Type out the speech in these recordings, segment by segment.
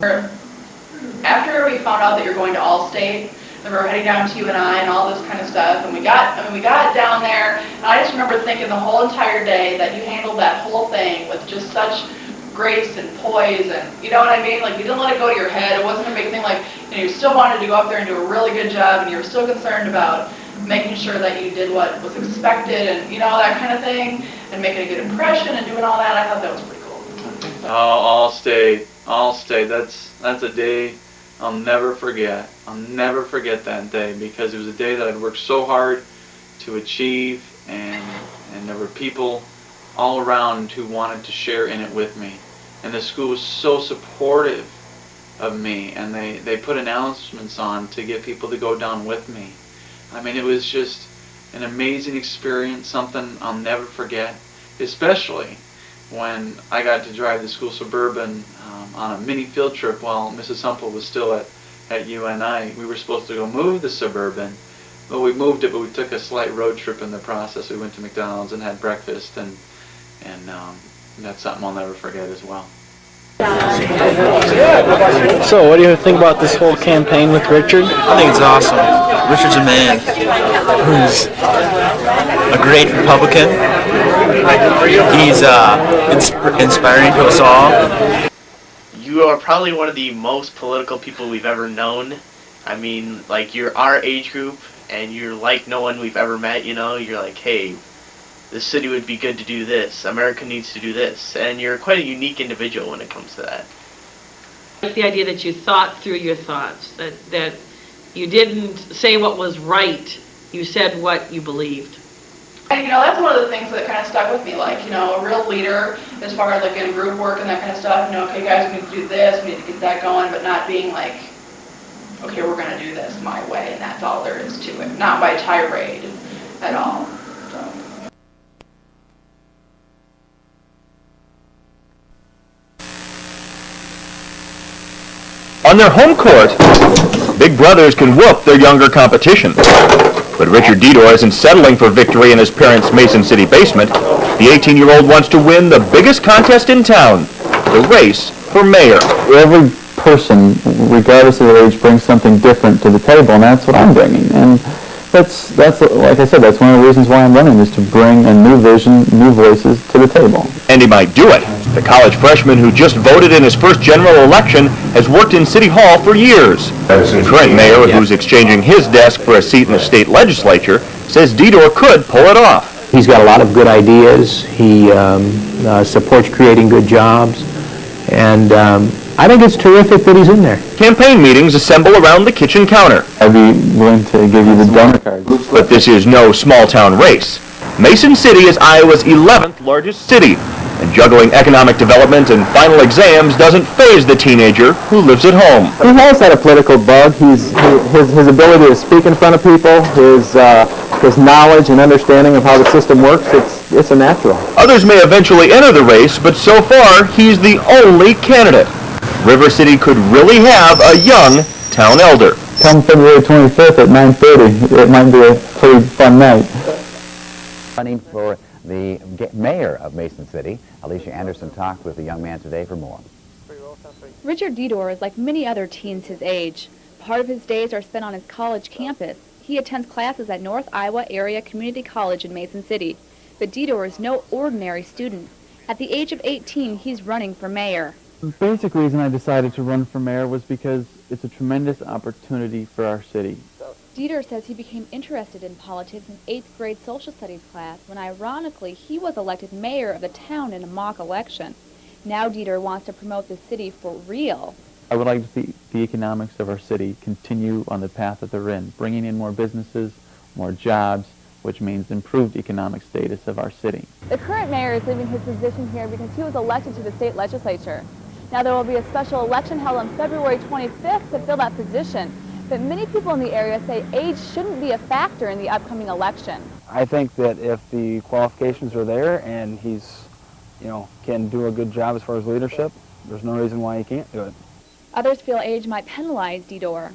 After we found out that you're going to Allstate, then we were heading down to UNI and all this kind of stuff, and we got down there, and I just remember thinking the whole entire day that you handled that whole thing with just such grace and poise, and you know what I mean? Like, you didn't let it go to your head. It wasn't a big thing. Like, you still wanted to go up there and do a really good job, and you were still concerned about making sure that you did what was expected, and that kind of thing, and making a good impression and doing all that. I thought that was pretty cool. Oh, Allstate. That's a day I'll never forget. I'll never forget that day, because it was a day that I'd worked so hard to achieve, and there were people all around who wanted to share in it with me. And the school was so supportive of me, and they put announcements on to get people to go down with me. I mean, it was just an amazing experience, something I'll never forget, especially when I got to drive the school Suburban on a mini field trip while Mrs. Humple was still at UNI. We were supposed to go move the Suburban, but we moved it, but we took a slight road trip in the process. We went to McDonald's and had breakfast, and that's something I'll never forget as well. So, what do you think about this whole campaign with Richard? I think it's awesome. Richard's a man who's a great Republican. He's inspiring to us all. You are probably one of the most political people we've ever known. I mean, like, you're our age group, and you're like no one we've ever met, You're like, hey, this city would be good to do this. America needs to do this. And you're quite a unique individual when it comes to that. The idea that you thought through your thoughts, that you didn't say what was right, you said what you believed. And that's one of the things that kind of stuck with me, like, a real leader as far as like in group work and that kind of stuff. Okay guys, we need to do this, we need to get that going, but not being like, okay, we're going to do this my way, and that's all there is to it. Not by tirade at all. So. On their home court, big brothers can whoop their younger competition. But Richard Dedor isn't settling for victory in his parents' Mason City basement. The 18-year-old wants to win the biggest contest in town, the race for mayor. Every person, regardless of their age, brings something different to the table, and that's what I'm bringing. And that's like I said, that's one of the reasons why I'm running, is to bring a new vision, new voices to the table. And he might do it. The college freshman who just voted in his first general election has worked in City Hall for years. The current mayor, who's exchanging his desk for a seat in the state legislature, says Dedor could pull it off. He's got a lot of good ideas. He supports creating good jobs. And I think it's terrific that he's in there. Campaign meetings assemble around the kitchen counter. I'd be willing to give you the donor card. But this is no small-town race. Mason City is Iowa's 11th largest city, and juggling economic development and final exams doesn't faze the teenager who lives at home. He has had a political bug. His ability to speak in front of people, his knowledge and understanding of how the system works, it's a natural. Others may eventually enter the race, but so far he's the only candidate. River City could really have a young town elder. Come February 25th at 9:30, it might be a pretty fun night. Running for the mayor of Mason City, Alicia Anderson talked with the young man today for more. Richard Dedor is like many other teens his age. Part of his days are spent on his college campus. He attends classes at North Iowa Area Community College in Mason City. But Dedor is no ordinary student. At the age of 18, he's running for mayor. The basic reason I decided to run for mayor was because it's a tremendous opportunity for our city. Dedor says he became interested in politics in 8th grade social studies class when ironically he was elected mayor of the town in a mock election. Now Dedor wants to promote the city for real. I would like to see the economics of our city continue on the path that they're in, bringing in more businesses, more jobs, which means improved economic status of our city. The current mayor is leaving his position here because he was elected to the state legislature. Now there will be a special election held on February 25th to fill that position. But many people in the area say age shouldn't be a factor in the upcoming election. I think that if the qualifications are there and he's, can do a good job as far as leadership, there's no reason why he can't do it. Others feel age might penalize Dedor.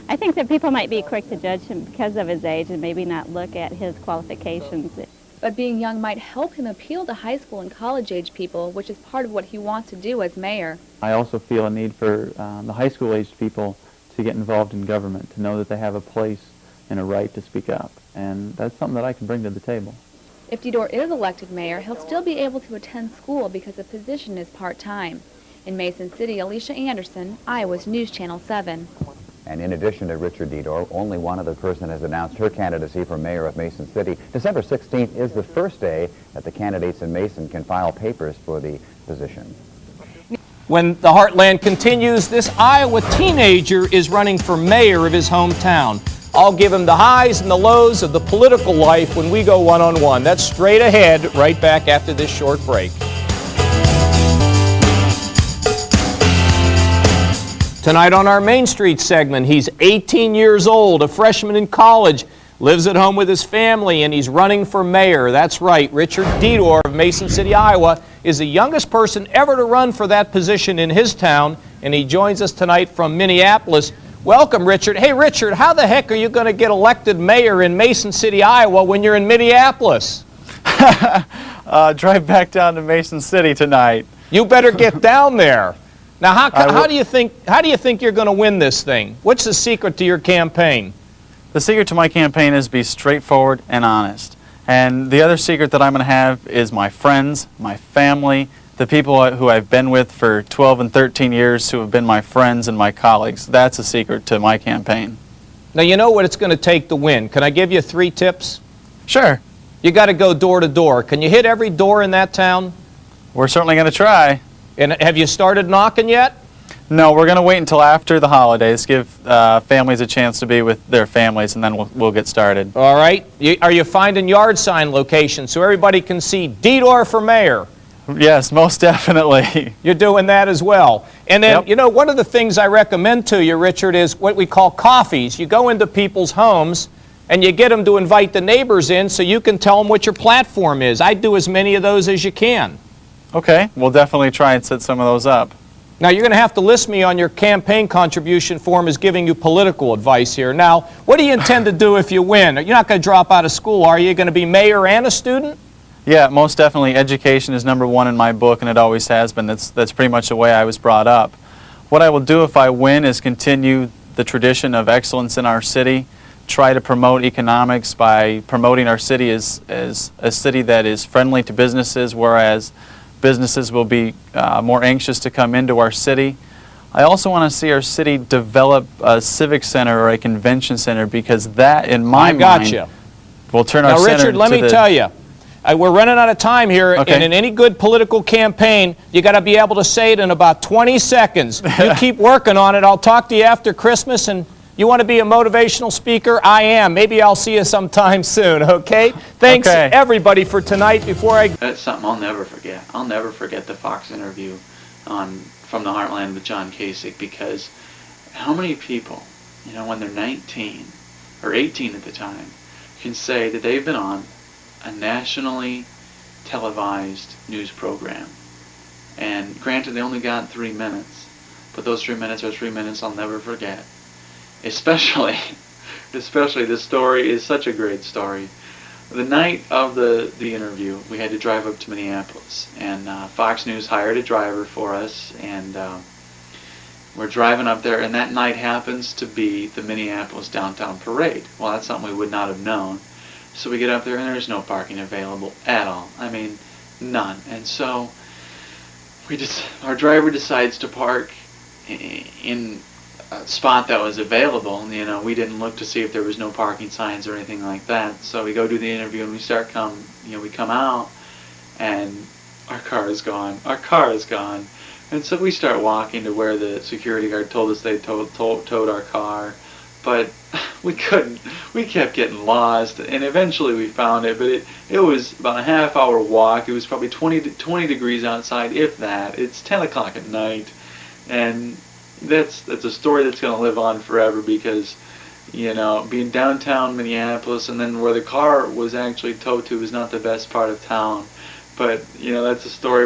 I think that people might be quick to judge him because of his age and maybe not look at his qualifications. But being young might help him appeal to high school and college-age people, which is part of what he wants to do as mayor. I also feel a need for the high school-aged people to get involved in government, to know that they have a place and a right to speak up. And that's something that I can bring to the table. If Dedor is elected mayor, he'll still be able to attend school because the position is part-time. In Mason City, Alicia Anderson, Iowa's News Channel 7. And in addition to Richard Dedor, only one other person has announced her candidacy for mayor of Mason City. December 16th is the first day that the candidates in Mason can file papers for the position. When the Heartland continues, this Iowa teenager is running for mayor of his hometown. I'll give him the highs and the lows of the political life when we go one-on-one. That's straight ahead, right back after this short break. Tonight on our Main Street segment, he's 18 years old, a freshman in college, lives at home with his family, and he's running for mayor. That's right, Richard Dedor of Mason City, Iowa, is the youngest person ever to run for that position in his town, and he joins us tonight from Minneapolis. Welcome, Richard. Hey, Richard, how the heck are you going to get elected mayor in Mason City, Iowa when you're in Minneapolis? Drive back down to Mason City tonight. You better get down there. Now, how do you think you're going to win this thing? What's the secret to your campaign? The secret to my campaign is be straightforward and honest. And the other secret that I'm going to have is my friends, my family, the people who I've been with for 12 and 13 years who have been my friends and my colleagues. That's a secret to my campaign. Now, you know what it's going to take to win. Can I give you 3 tips? Sure. You got to go door to door. Can you hit every door in that town? We're certainly going to try. And have you started knocking yet? No, we're going to wait until after the holidays, give families a chance to be with their families, and then we'll get started. All right. Are you finding yard sign locations so everybody can see Dedor for mayor? Yes, most definitely. You're doing that as well. And then, Yep. you know, one of the things I recommend to you, Richard, is what we call coffees. You go into people's homes and you get them to invite the neighbors in so you can tell them what your platform is. I do as many of those as you can. Okay, we'll definitely try and set some of those up. Now, you're going to have to list me on your campaign contribution form as giving you political advice here. Now, what do you intend to do if you win? You're not going to drop out of school, are you? You're going to be mayor and a student? Yeah, most definitely. Education is #1 in my book, and it always has been. That's pretty much the way I was brought up. What I will do if I win is continue the tradition of excellence in our city, try to promote economics by promoting our city as a city that is friendly to businesses, whereas businesses will be more anxious to come into our city. I also want to see our city develop a civic center or a convention center, because that, in my mind, will turn our center into the... Now, Richard, let me tell you, we're running out of time here, Okay. and in any good political campaign, you got to be able to say it in about 20 seconds. You keep working on it. I'll talk to you after Christmas, and you want to be a motivational speaker? I am. Maybe I'll see you sometime soon, okay? Thanks, Okay. everybody, for tonight. That's something I'll never forget. I'll never forget the Fox interview on From the Heartland with John Kasich, because how many people, you know, when they're 19 or 18 at the time, can say that they've been on a nationally televised news program? And granted, they only got 3 minutes, but those 3 minutes are 3 minutes I'll never forget. Especially this story is such a great story. The night of the interview, we had to drive up to Minneapolis, and Fox News hired a driver for us, and we're driving up there, and that night happens to be the Minneapolis Downtown Parade. Well, that's something we would not have known. So we get up there, and there's no parking available at all. I mean, none. And so our driver decides to park in a spot that was available. You know, we didn't look to see if there was no parking signs or anything like that. So we go do the interview, and we come out, and our car is gone. Our car is gone. And so we start walking to where the security guard told us they towed our car, but we couldn't. We kept getting lost, and eventually we found it. But it was about a half-hour walk. It was probably 20 degrees outside, if that. It's 10 o'clock at night, and that's a story that's going to live on forever, because, you know, being downtown Minneapolis and then where the car was actually towed to is not the best part of town. But you know, that's a story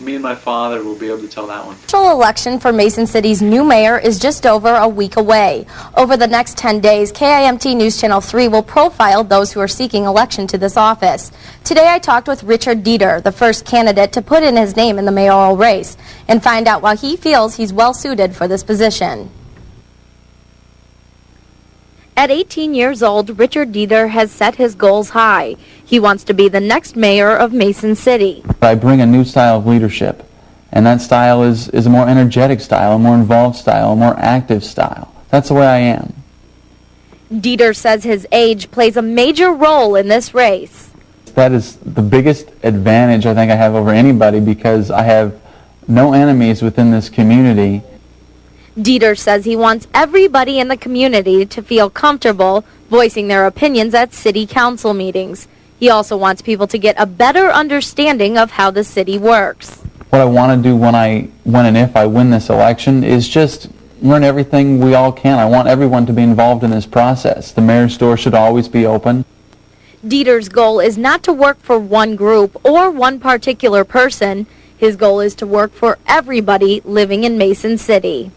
me and my father will be able to tell that one. The special election for Mason City's new mayor is just over a week away. Over the next 10 days, KIMT News Channel 3 will profile those who are seeking election to this office. Today I talked with Richard Dedor, the first candidate to put in his name in the mayoral race, and find out why he feels he's well suited for this position. At 18 years old, Richard Dedor has set his goals high. He wants to be the next mayor of Mason City. I bring a new style of leadership, and that style is a more energetic style, a more involved style, a more active style. That's the way I am. Dedor says his age plays a major role in this race. That is the biggest advantage I think I have over anybody, because I have no enemies within this community. Dedor says he wants everybody in the community to feel comfortable voicing their opinions at city council meetings. He also wants people to get a better understanding of how the city works. What I want to do when and if I win this election is just learn everything we all can. I want everyone to be involved in this process. The mayor's door should always be open. Dedor's goal is not to work for one group or one particular person. His goal is to work for everybody living in Mason City.